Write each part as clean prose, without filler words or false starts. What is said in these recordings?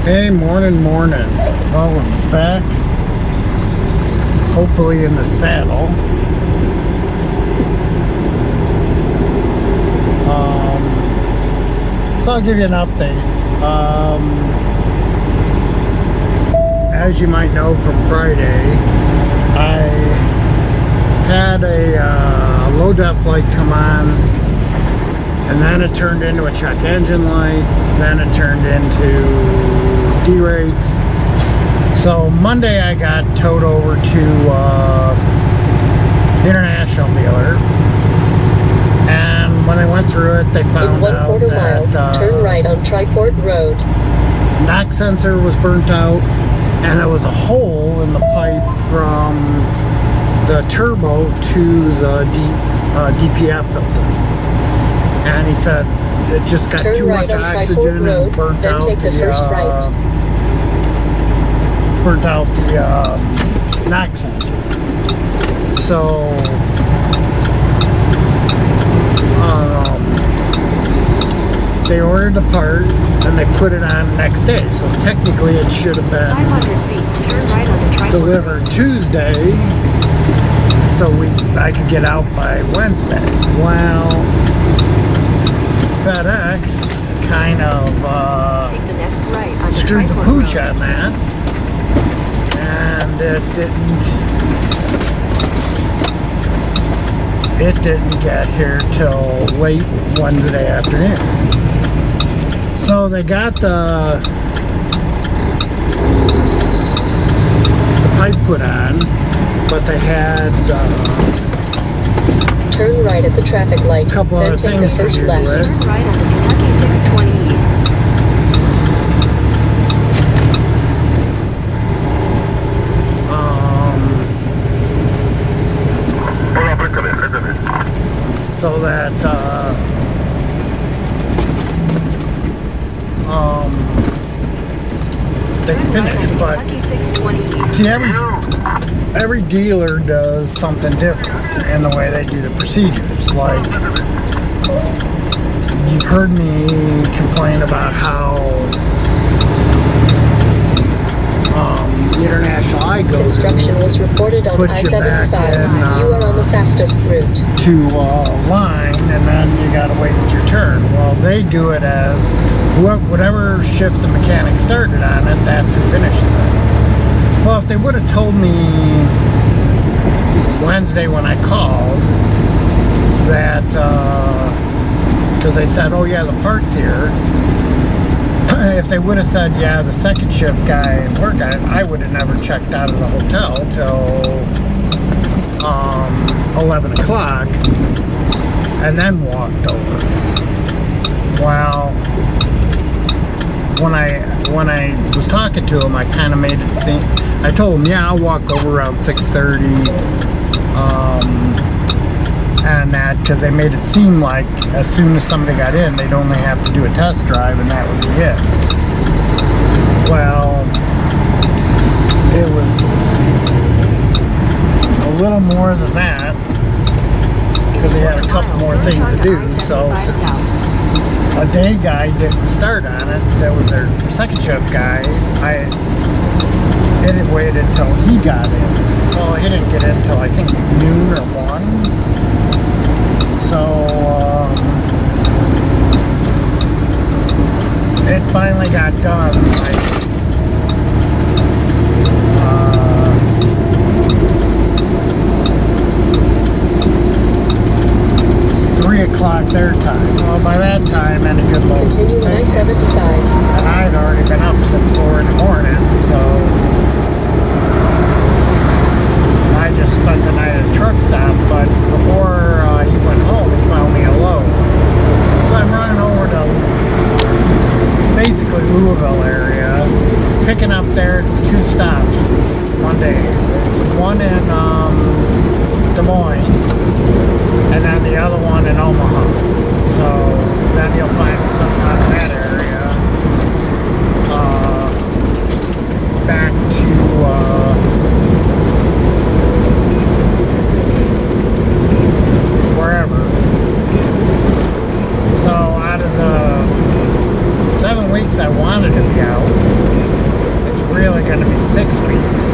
Hey, morning. Well, we're back, hopefully in the saddle. So I'll give you an update. As you might know from Friday, I had a low def light come on, and then it turned into a check engine light, then it turned into derate. So Monday I got towed over to the international dealer, and when they went through it, they found out that turn right on Triport Road. Knock sensor was burnt out, and there was a hole in the pipe from the turbo to the DPF filter. And he said it just got too much oxygen and burnt out the knock sensor. So they ordered the part and they put it on next day. So technically it should have been 500 feet. Turn right on the Triport delivered Road. Tuesday, so I could get out by Wednesday. Well, FedEx kind of Take the next right on screwed the Triport pooch Road. on that, and it didn't get here till late Wednesday afternoon. So they got the pipe put on, but they had turn right at the traffic light. a couple then other take things the first to do left. to it. Turn right on the Kentucky 620 East. So that they can Turn right finish. on the But Kentucky 620 East. see, every dealer does something different in the way they do the procedures. Like, you've heard me complain about how the international I go Construction was reported on puts you back I-75. You are on the fastest route. to line, and then you gotta wait your turn. Well, they do it as whatever shift the mechanic started on it, that's who finishes it. Well, if they would have told me Wednesday when I called that, because they said, oh yeah, the part's here. If they would have said, yeah, the second shift guy worked on it, I would have never checked out of the hotel till 11 o'clock and then walked over. Well, when I was talking to him, I kind of made it seem, I told him, yeah, I'll walk over around 6:30, and that, because they made it seem like as soon as somebody got in, they'd only have to do a test drive and that would be it. Well, it was a little more than that, because they had a couple more things to do. So since a day guy didn't start on it, that was their second shift guy, I didn't wait until he got in. Well, he didn't get in until I think noon or 1. So it finally got done like 3 o'clock their time. Well, by that time, any good load was Continue taken. I-75. And I'd already been up since 4 in the morning, so I just spent the night at a truck stop. But before he went home, he found me a load. So I'm running over to basically Louisville area, picking up there. It's 2 stops one day. It's one in Des Moines, and then the other one in Omaha. So then you'll find something out of that area. Back to wherever. So out of the 7 weeks I wanted to be out, only going to be 6 weeks.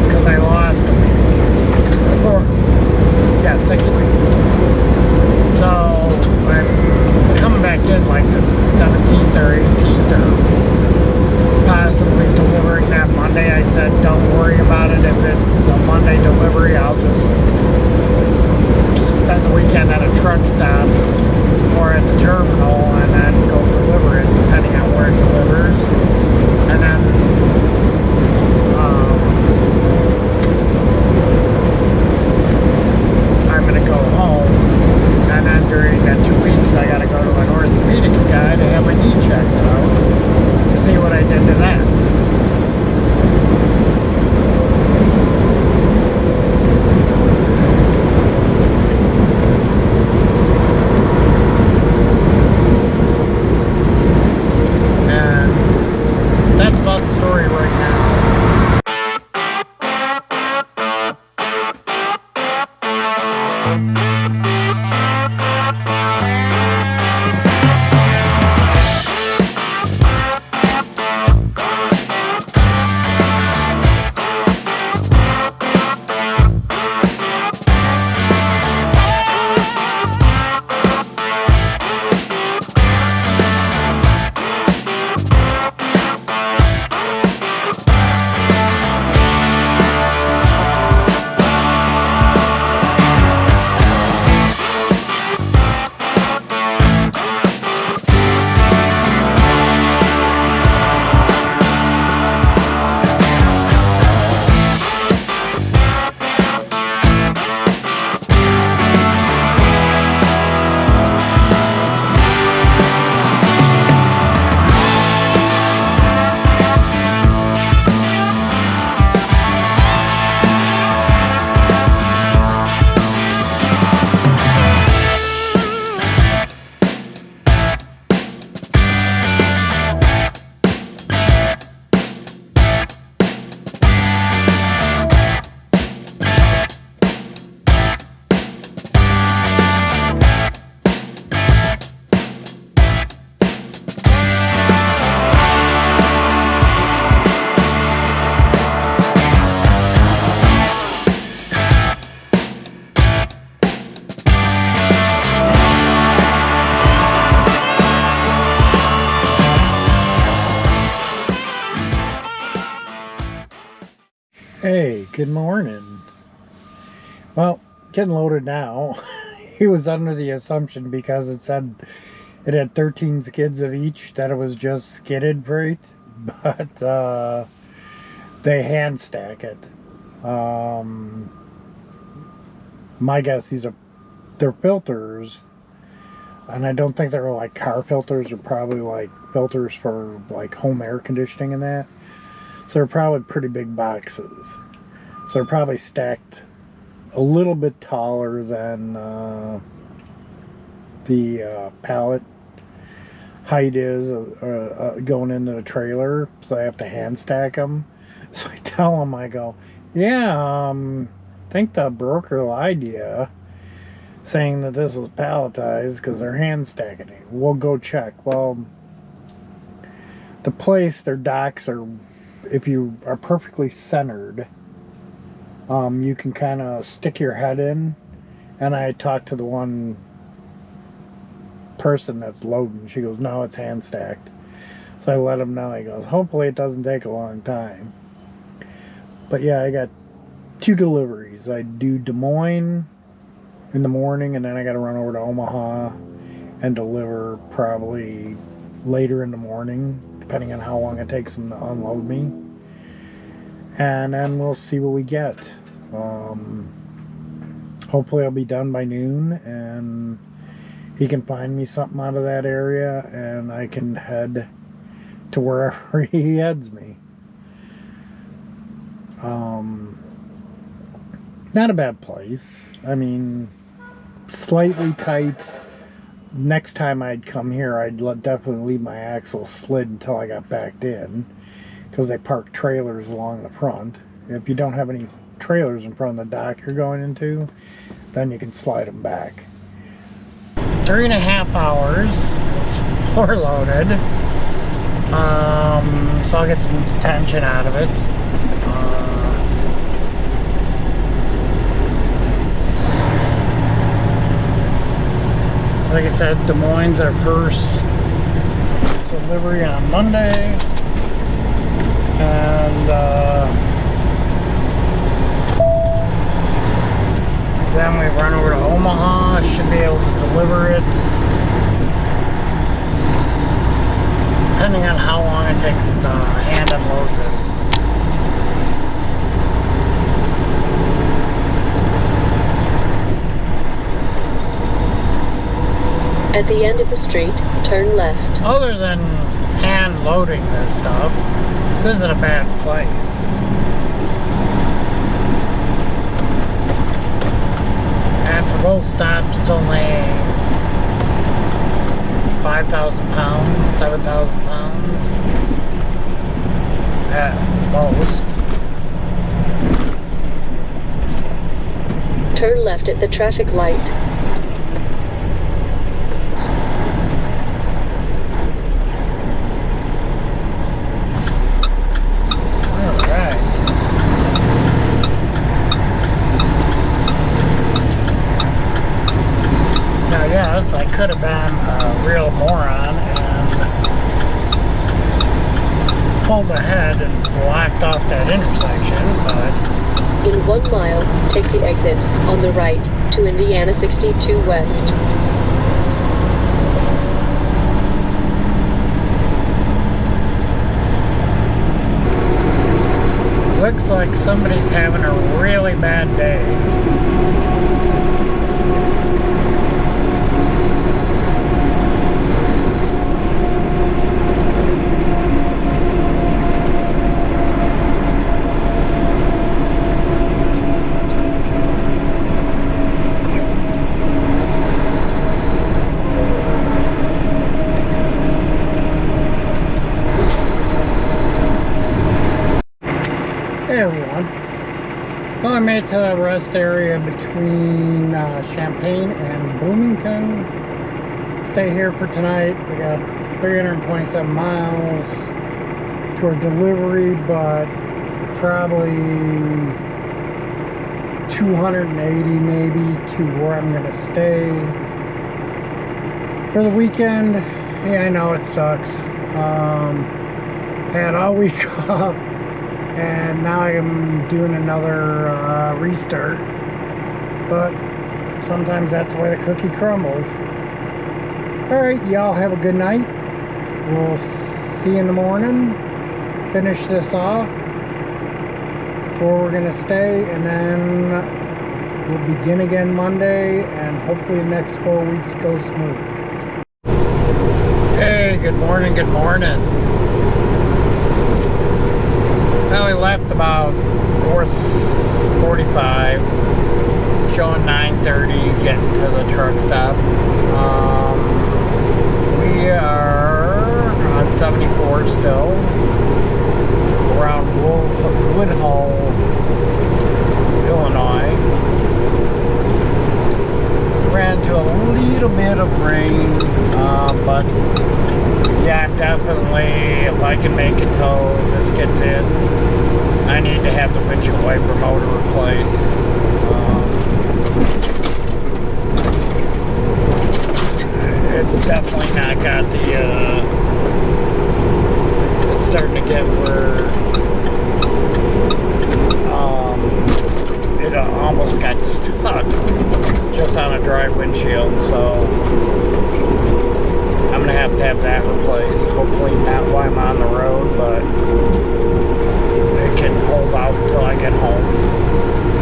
Because I lost a week. 6 weeks. So I'm coming back in like the 17th or 18th or possibly delivering that Monday. I said don't worry about it. If it's a Monday delivery, I'll just spend the weekend at a truck stop or at the terminal and then go deliver it depending on where it delivers. And then I'm going to go home, and then during that 2 weeks I got to go to an orthopedics guy to have my knee checked out to see what I did to that. And that's about the story right now. Hey, good morning. Well, getting loaded now. He was under the assumption because it said it had 13 skids of each that it was just skidded freight, but they hand stack it. My guess they're filters, and I don't think they're like car filters. They're probably like filters for like home air conditioning and that. So they're probably pretty big boxes. So they're probably stacked a little bit taller than the pallet height is going into the trailer. So I have to hand stack them. So I tell them, I go, yeah, I think the broker lied to you, saying that this was palletized because they're hand stacking it. We'll go check. Well, the place, their docks are, if you are perfectly centered, you can kind of stick your head in. And I talked to the one person that's loading. She goes, no, it's hand stacked. So I let him know. He goes, hopefully it doesn't take a long time. But yeah, I got 2 deliveries. I do Des Moines in the morning, and then I got to run over to Omaha and deliver probably later in the morning, depending on how long it takes them to unload me. And then we'll see what we get. Hopefully I'll be done by noon, and he can find me something out of that area, and I can head to wherever he heads me. Not a bad place. I mean, slightly tight. Next time I'd come here, I'd definitely leave my axle slid until I got backed in, because they park trailers along the front. If you don't have any trailers in front of the dock you're going into, then you can slide them back. 3.5 hours. It's floor loaded. So I'll get some tension out of it. Like I said, Des Moines, our first delivery on Monday. And then we run over to Omaha. Should be able to deliver it. Depending on how long it takes them to hand unload this. At the end of the street, turn left. Other than hand loading this stuff, this isn't a bad place. And for both stops, it's only 5,000 pounds, 7,000 pounds at most. Turn left at the traffic light. Yes, I could have been a real moron and pulled ahead and blocked off that intersection, but... In 1 mile, take the exit on the right to Indiana 62 West. Looks like somebody's having a really bad day. Hey everyone. Well, I made it to the rest area between Champaign and Bloomington. Stay here for tonight. We got 327 miles to our delivery, but probably 280 maybe to where I'm going to stay for the weekend. Yeah, I know it sucks. Had all week off. And now I'm doing another restart, but sometimes that's the way the cookie crumbles. Alright, y'all have a good night. We'll see you in the morning. Finish this off to where we're going to stay, and then we'll begin again Monday, and hopefully the next 4 weeks go smooth. Hey, good morning, good morning. Well, we left about 4:45, showing 9:30, getting to the truck stop. We are on 74 still, around Woodhull, Illinois. Ran into a little bit of rain, but yeah, I'm definitely, if I can make it till this gets in, I need to have the windshield wiper motor replaced. It's definitely not got the, it's starting to get where, it almost got stuck just on a dry windshield, so I'm going to have that replaced. Hopefully not while I'm on the road, but it can hold out until I get home.